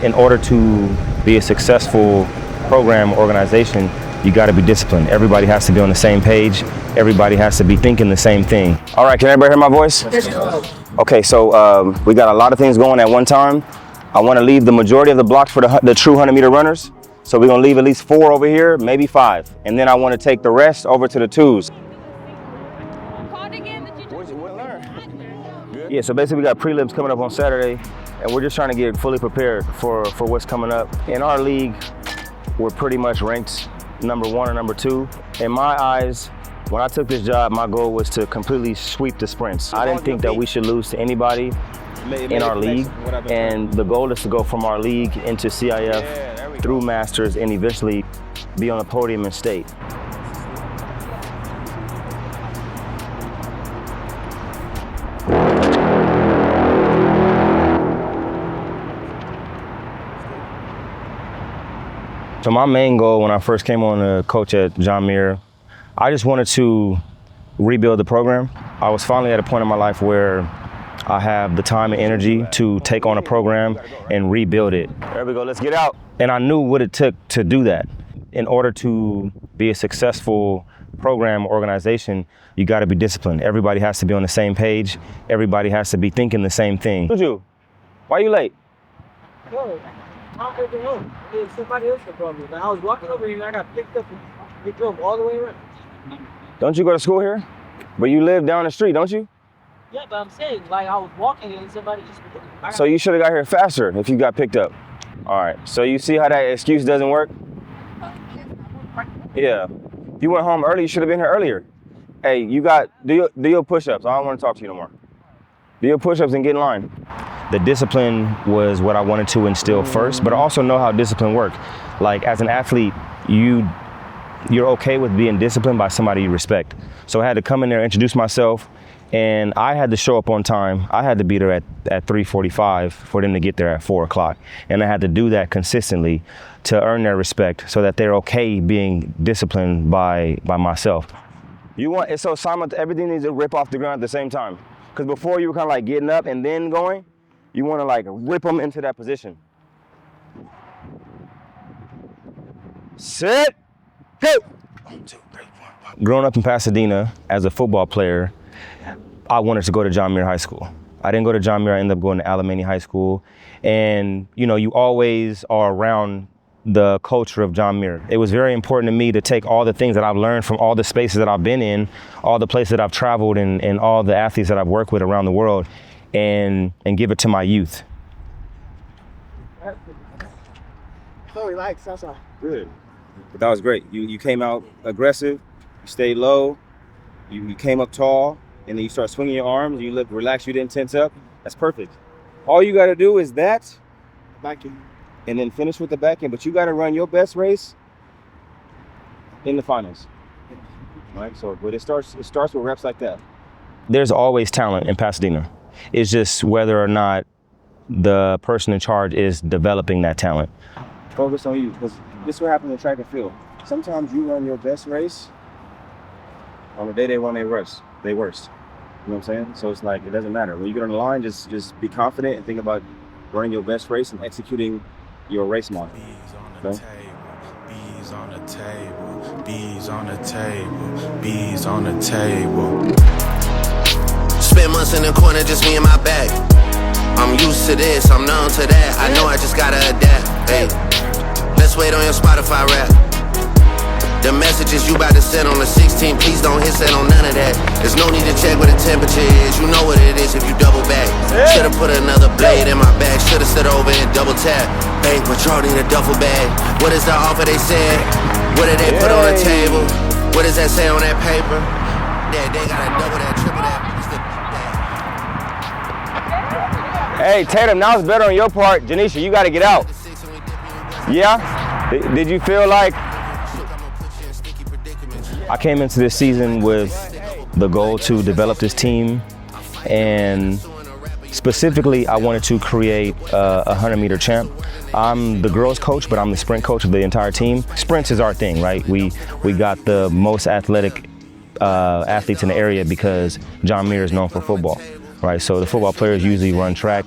In order to be a successful program organization, you got to be disciplined. Everybody has to be on the same page. Everybody has to be thinking the same thing. All right, can everybody hear my voice? Okay, so we got a lot of things going at one time. I want to leave the majority of the blocks for the true 100-meter runners. So we're going to leave at least 4 over here, maybe 5. And then I want to take the rest over to the 2s. Yeah, so basically we got prelims coming up on Saturday, and we're just trying to get fully prepared for what's coming up. In our league, we're pretty much ranked number 1 or number 2. In my eyes, when I took this job, my goal was to completely sweep the sprints. I didn't think that we should lose to anybody in our league, and the goal is to go from our league into CIF through Masters and eventually be on the podium in state. So my main goal when I first came on to coach at John Muir, I just wanted to rebuild the program. I was finally at a point in my life where I have the time and energy to take on a program and rebuild it. There we go, let's get out. And I knew what it took to do that. In order to be a successful program organization, you got to be disciplined. Everybody has to be on the same page. Everybody has to be thinking the same thing. Juju, why are you late? Somebody else the problem. I was walking over here and I got picked up and we drove all the way around. Don't you go to school here? But you live down the street, don't you? Yeah, but I'm saying, like, I was walking and somebody just... So you should have got here faster if you got picked up. All right, so you see how that excuse doesn't work? Yeah. If you went home early, you should have been here earlier. Hey, do your push-ups. I don't want to talk to you no more. Do your push-ups and get in line. The discipline was what I wanted to instill first, but I also know how discipline works. Like, as an athlete, you're okay with being disciplined by somebody you respect. So I had to come in there, introduce myself, and I had to show up on time. I had to be there at 3:45 for them to get there at 4 o'clock. And I had to do that consistently to earn their respect so that they're okay being disciplined by myself. It's so simultaneous, everything needs to rip off the ground at the same time. Because before you were kind of like getting up and then going, you want to like rip them into that position. Sit, go. 1, 2, 3, 4, 5. Growing up in Pasadena as a football player, I wanted to go to John Muir High School. I didn't go to John Muir, I ended up going to Alamany High School. And you know, you always are around the culture of John Muir. It was very important to me to take all the things that I've learned from all the spaces that I've been in, all the places that I've traveled and all the athletes that I've worked with around the world and give it to my youth. So relaxed, that's all. Good. But that was great. You came out aggressive, you stayed low, you came up tall, and then you start swinging your arms, you look relaxed, you didn't tense up. That's perfect. All you gotta do is that, Backing. and then finish with the back end, but you gotta run your best race in the finals. Right? So, but it starts with reps like that. There's always talent in Pasadena. It's just whether or not the person in charge is developing that talent. Focus on you, because this is what happens in track and field. Sometimes you run your best race on the day they run their worst. You know what I'm saying? So it's like, it doesn't matter. When you get on the line, just be confident and think about running your best race and executing your race model. Okay? Bees on the table, bees on the table, bees on the table. Spent months in the corner, just me and my bag. I'm used to this, I'm numb to that. I know I just gotta adapt. Hey, let's wait on your Spotify rap. The messages you about to send on the 16th, please don't hit send on none of that. There's no need to check what the temperature is. You know what it is if you double back. Should've put another blade in my bag. Should've stood over and double tap. Hey, but y'all need a duffel bag. What is the offer they said? What did they put on the table? What does that say on that paper? Yeah, they gotta double that, triple that. Hey, Tatum, now it's better on your part. Janisha, you gotta get out. Yeah? Did you feel like... I came into this season with the goal to develop this team, and specifically I wanted to create a 100-meter champ. I'm the girls coach, but I'm the sprint coach of the entire team. Sprints is our thing, right? We got the most athletic athletes in the area because John Muir is known for football, right? So the football players usually run track.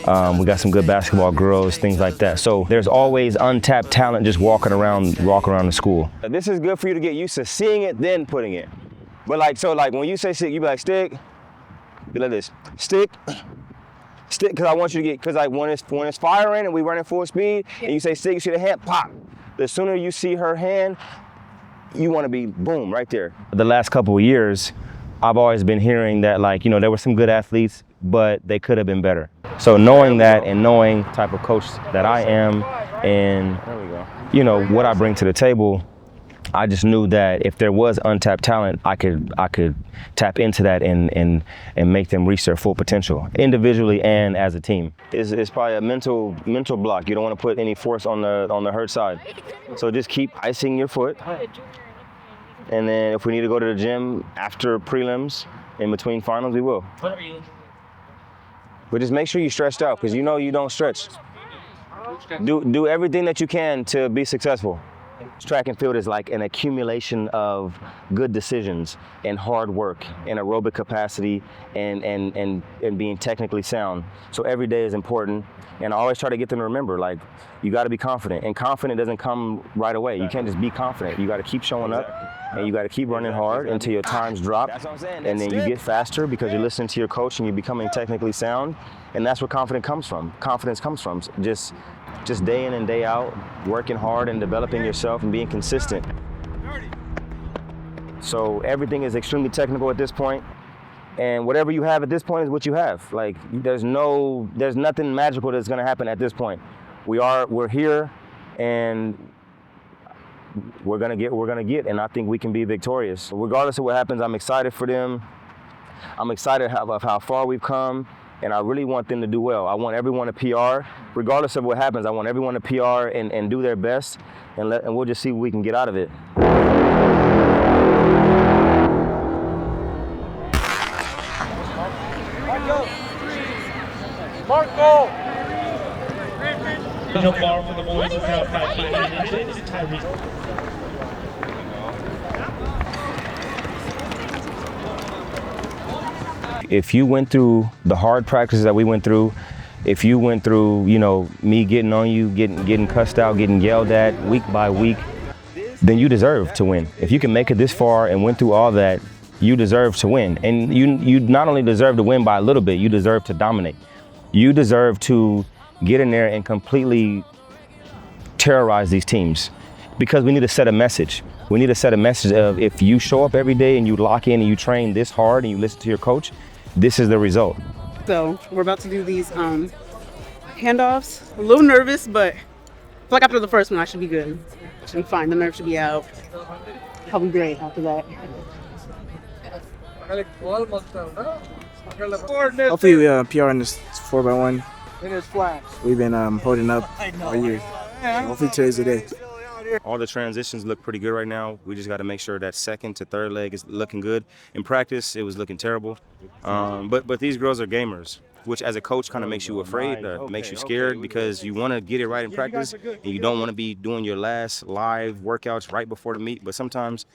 We got some good basketball girls, things like that. So there's always untapped talent just walking around the school. This is good for you to get used to seeing it, then putting it. But like, so like when you say stick, you be like stick, be like this, stick, because I want you to get, because like when it's firing and we running full speed, and you say stick, you see the hand pop. The sooner you see her hand, you want to be boom right there. The last couple of years, I've always been hearing that, like, you know, there were some good athletes, but they could have been better. So knowing that and knowing the type of coach that I am and, you know, what I bring to the table, I just knew that if there was untapped talent, I could tap into that and make them reach their full potential, individually and as a team. It's probably a mental block. You don't want to put any force on the hurt side. So just keep icing your foot. And then if we need to go to the gym after prelims, in between finals, we will. But just make sure you're stretched out, because you know you don't stretch. Do everything that you can to be successful. Track and field is like an accumulation of good decisions and hard work and aerobic capacity and being technically sound. So every day is important. And I always try to get them to remember, like, you got to be confident. And confident doesn't come right away. You can't just be confident. You got to keep showing up, and you got to keep running hard until your times drop. And then you get faster because you're listening to your coach and you're becoming technically sound. And that's where confidence comes from. Confidence comes from just day in and day out, working hard and developing yourself and being consistent. So everything is extremely technical at this point. And whatever you have at this point is what you have. Like, there's nothing magical that's gonna happen at this point. We're here, and we're gonna get, and I think we can be victorious. Regardless of what happens, I'm excited for them. I'm excited of how far we've come, and I really want them to do well. I want everyone to PR. Regardless of what happens, I want everyone to PR and do their best, and we'll just see what we can get out of it. Marco! No ball for the boys is out by 8 inches. Tyrese. If you went through the hard practices that we went through, if you went through, you know, me getting on you, getting cussed out, getting yelled at week by week, then you deserve to win. If you can make it this far and went through all that, you deserve to win. And you not only deserve to win by a little bit, you deserve to dominate. You deserve to get in there and completely terrorize these teams, because we need to set a message. We need to set a message of, if you show up every day and you lock in and you train this hard and you listen to your coach, this is the result. So we're about to do these handoffs. I'm a little nervous, but I feel like after the first one I should be good. I should be fine. The nerves should be out. I'll be great after that. Hopefully we PR in this 4x1. In his flash. We've been holding up all year. Hopefully today's the day. All the transitions look pretty good right now. We just got to make sure that second to third leg is looking good. In practice, it was looking terrible. But these girls are gamers, which as a coach kind of makes you afraid, makes you scared, because you want to get it right in practice and you don't want to be doing your last live workouts right before the meet. But sometimes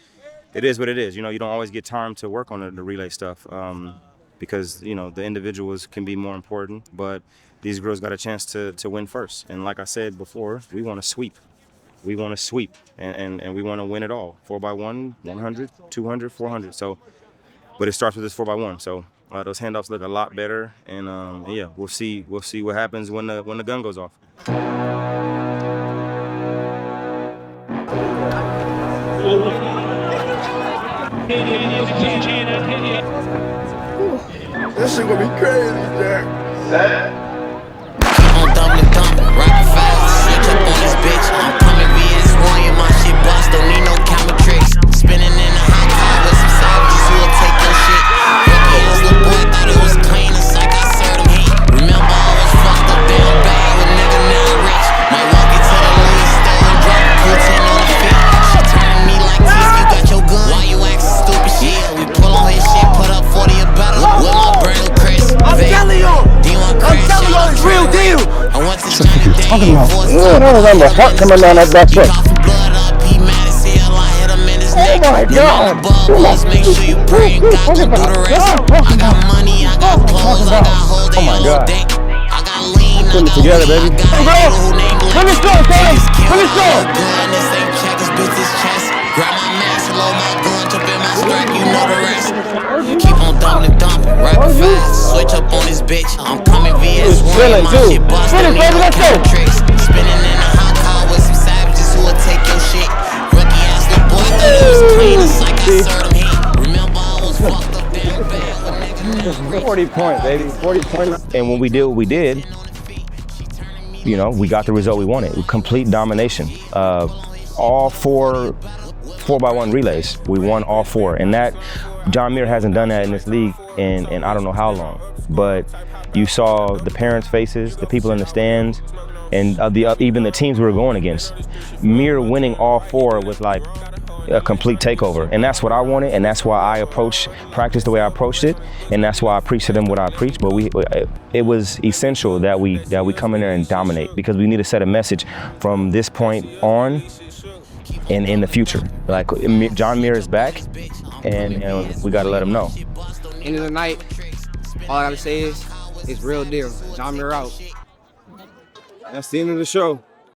it is what it is. You know, you don't always get time to work on the relay stuff because, you know, the individuals can be more important. But these girls got a chance to win first. And like I said before, we want to sweep. We want to sweep, and we want to win it all. 4x1, 100, 200, 400. So, but it starts with this 4x1. So those handoffs look a lot better, and yeah, we'll see what happens when the gun goes off. This shit gonna be crazy, Jack. On Dublin Dump, rapping fast, switch up on this bitch. I'm coming VS Royal, my shit bust, don't need no camera tricks. Spinning in a hot car with some savages who will take your shit. Rookie ass little boy thought it was clean, it's like I served him heat. Remember I was fucked up down bad with nigga now rich. Might walk into the Louis stolen drop, put 10 on the feet. She turned me like this, you got your gun. Why you acting stupid shit? We pull on his shit, put up 40 or better. With my brand new Chris. I'm telling you, it's real deal. I want to Johnny Day. I don't remember heart coming down that back foot. Oh my God! Make sure you pray and God can do the rest. I got money, I got clothes, I got hoes, they all think. I got lean. it together, baby. Let me go, Taylor. Let me go. Grab my mask, load my gun, jump in my skirt, you know the rest. Keep on dumping, right fast. Switch up on this bitch. I'm coming VS1, my shit bustin', need no counter tricks. Spinning in a hot car with some savages who'll take your shit. Rookie ass little boy thought he was clean, it's like I served him heat. Remember I was fucked up damn bad. 40 points, baby. 40 points. And when we did what we did, you know, we got the result we wanted. Complete domination. All 4x1 relays. We won all 4. And that, John Muir hasn't done that in this league in I don't know how long. But you saw the parents' faces, the people in the stands, and even the teams we were going against. Muir winning all 4 was like a complete takeover. And that's what I wanted, and that's why I approached practice the way I approached it, and that's why I preached to them what I preached. But it was essential that we come in there and dominate, because we need to set a message from this point on and in the future. Like, John Muir is back, and we got to let him know. End of the night, all I gotta say is, it's real deal. John Muir out. That's the end of the show.